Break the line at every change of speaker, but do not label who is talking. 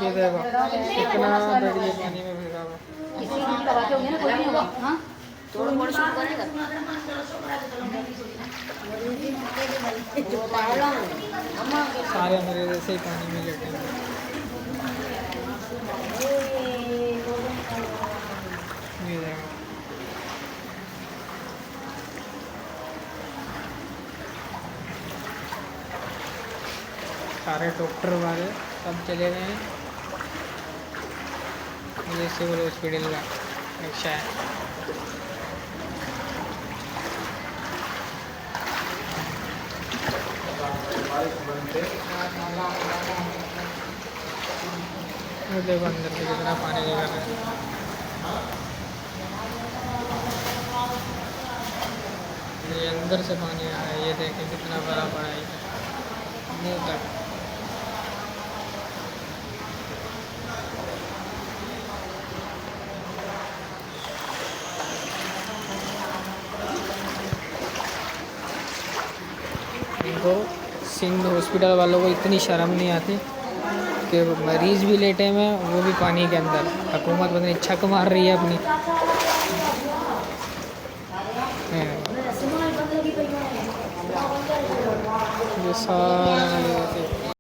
ये देखो कितना बढ़िया पानी में भिगा हुआ। सारे अंग्रेज ऐसे ही पानी में लेटे हैं। ये देखो सारे डॉक्टर वाले सब चले गए हैं। ये सिविल हॉस्पिटल का रिक्शा है। ये देखो अंदर से कितना पानी निकल रहा है। ये अंदर से पानी आ रहा है। ये देखें कितना बड़ा पड़ा है मुँह तक। इनको सिंध हॉस्पिटल वालों को इतनी शर्म नहीं आती कि मरीज भी लेटे हुए हैं, वो भी पानी के अंदर। हुकूमत पता नहीं छक मार रही है अपनी। ये सारा